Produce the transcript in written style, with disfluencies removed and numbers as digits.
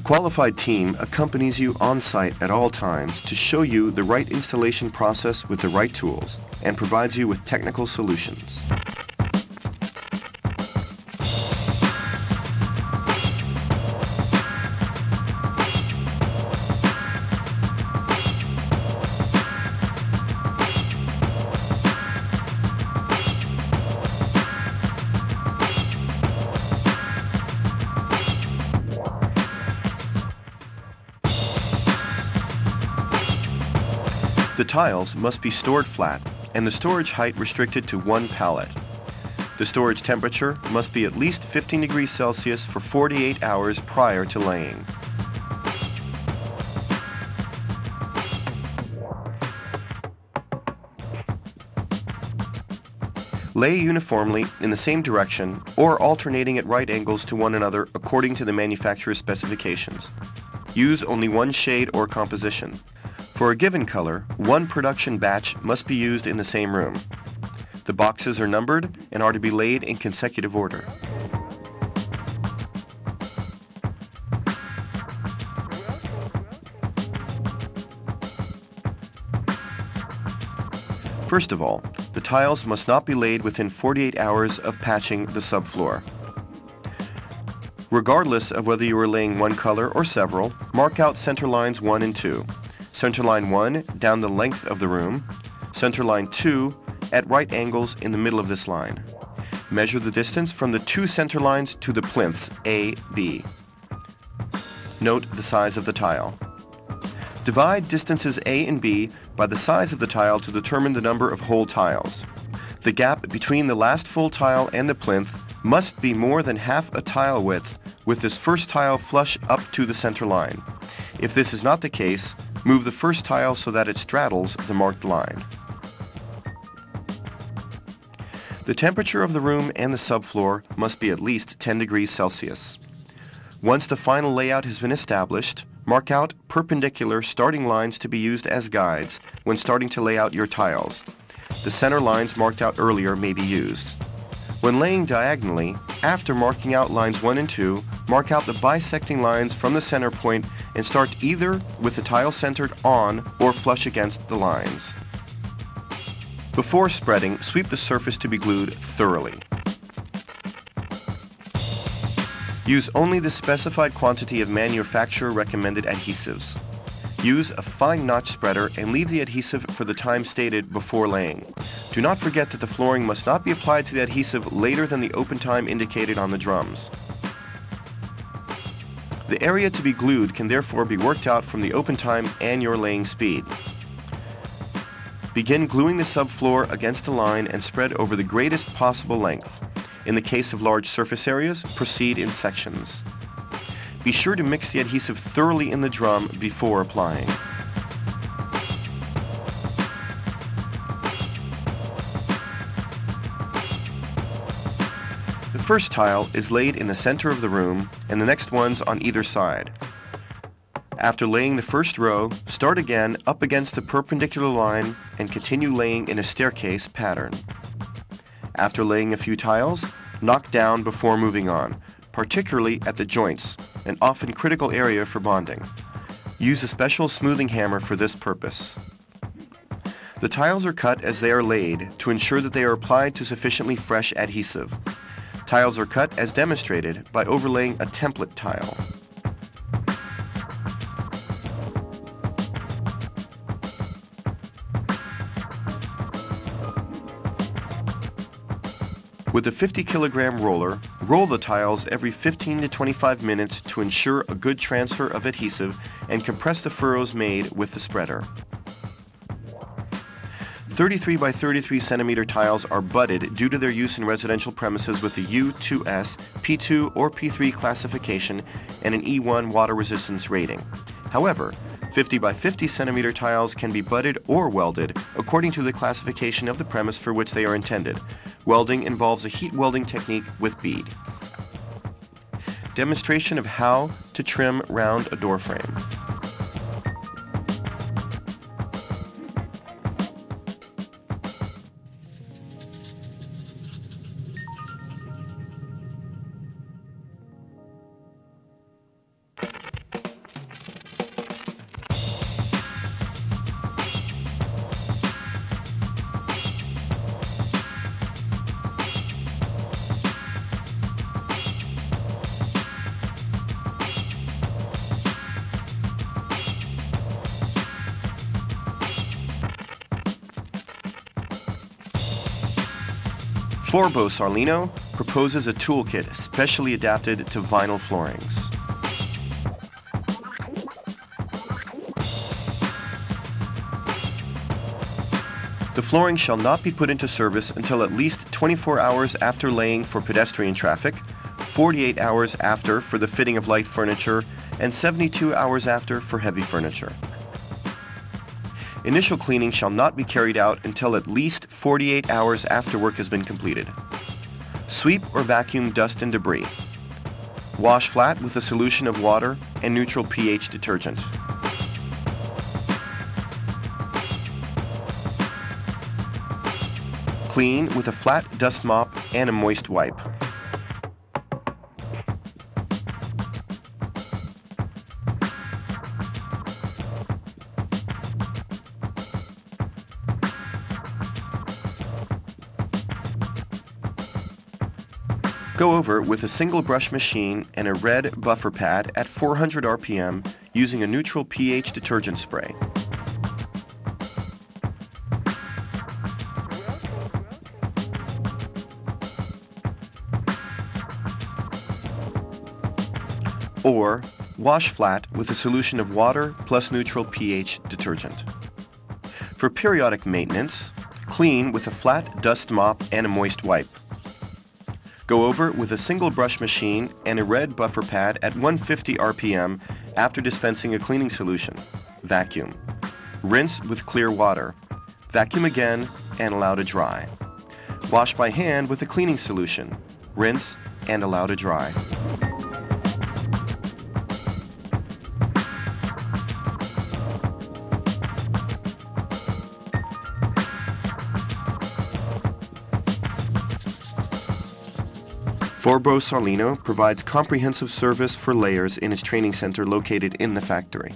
qualified team accompanies you on-site at all times to show you the right installation process with the right tools and provides you with technical solutions. The tiles must be stored flat and the storage height restricted to 1 pallet. The storage temperature must be at least 15 degrees Celsius for 48 hours prior to laying. Lay uniformly in the same direction or alternating at right angles to one another according to the manufacturer's specifications. Use only one shade or composition. For a given color, one production batch must be used in the same room. The boxes are numbered and are to be laid in consecutive order. First of all, the tiles must not be laid within 48 hours of patching the subfloor. Regardless of whether you are laying one color or several, mark out center lines 1 and 2. Center line 1 down the length of the room, center line 2 at right angles in the middle of this line. Measure the distance from the 2 center lines to the plinths A, B. Note the size of the tile. Divide distances A and B by the size of the tile to determine the number of whole tiles. The gap between the last full tile and the plinth must be more than half a tile width, with this first tile flush up to the center line. If this is not the case, move the first tile so that it straddles the marked line. The temperature of the room and the subfloor must be at least 10 degrees Celsius. Once the final layout has been established, mark out perpendicular starting lines to be used as guides when starting to lay out your tiles. The center lines marked out earlier may be used. When laying diagonally, after marking out lines 1 and 2, mark out the bisecting lines from the center point and start either with the tile centered on or flush against the lines. Before spreading, sweep the surface to be glued thoroughly. Use only the specified quantity of manufacturer-recommended adhesives. Use a fine notch spreader and leave the adhesive for the time stated before laying. Do not forget that the flooring must not be applied to the adhesive later than the open time indicated on the drums. The area to be glued can therefore be worked out from the open time and your laying speed. Begin gluing the subfloor against the line and spread over the greatest possible length. In the case of large surface areas, proceed in sections. Be sure to mix the adhesive thoroughly in the drum before applying. The first tile is laid in the center of the room and the next ones on either side. After laying the first row, start again up against the perpendicular line and continue laying in a staircase pattern. After laying a few tiles, knock down before moving on, particularly at the joints, an often critical area for bonding. Use a special smoothing hammer for this purpose. The tiles are cut as they are laid to ensure that they are applied to sufficiently fresh adhesive. Tiles are cut as demonstrated by overlaying a template tile. With a 50-kilogram roller, roll the tiles every 15 to 25 minutes to ensure a good transfer of adhesive and compress the furrows made with the spreader. 33 by 33 centimeter tiles are budded due to their use in residential premises with the U2S, P2 or P3 classification and an E1 water resistance rating. However, 50 by 50 centimeter tiles can be budded or welded according to the classification of the premise for which they are intended. Welding involves a heat welding technique with bead. Demonstration of how to trim round a door frame. Forbo.UnionMart proposes a toolkit specially adapted to vinyl floorings. The flooring shall not be put into service until at least 24 hours after laying for pedestrian traffic, 48 hours after for the fitting of light furniture, and 72 hours after for heavy furniture. Initial cleaning shall not be carried out until at least 48 hours after work has been completed. Sweep or vacuum dust and debris. Wash flat with a solution of water and neutral pH detergent. Clean with a flat dust mop and a moist wipe. Go over with a single brush machine and a red buffer pad at 400 RPM using a neutral pH detergent spray. Or wash flat with a solution of water plus neutral pH detergent. For periodic maintenance, clean with a flat dust mop and a moist wipe. Go over with a single brush machine and a red buffer pad at 150 RPM after dispensing a cleaning solution. Vacuum. Rinse with clear water. Vacuum again and allow to dry. Wash by hand with a cleaning solution. Rinse and allow to dry. Forbo.UnionMart provides comprehensive service for layers in its training center located in the factory.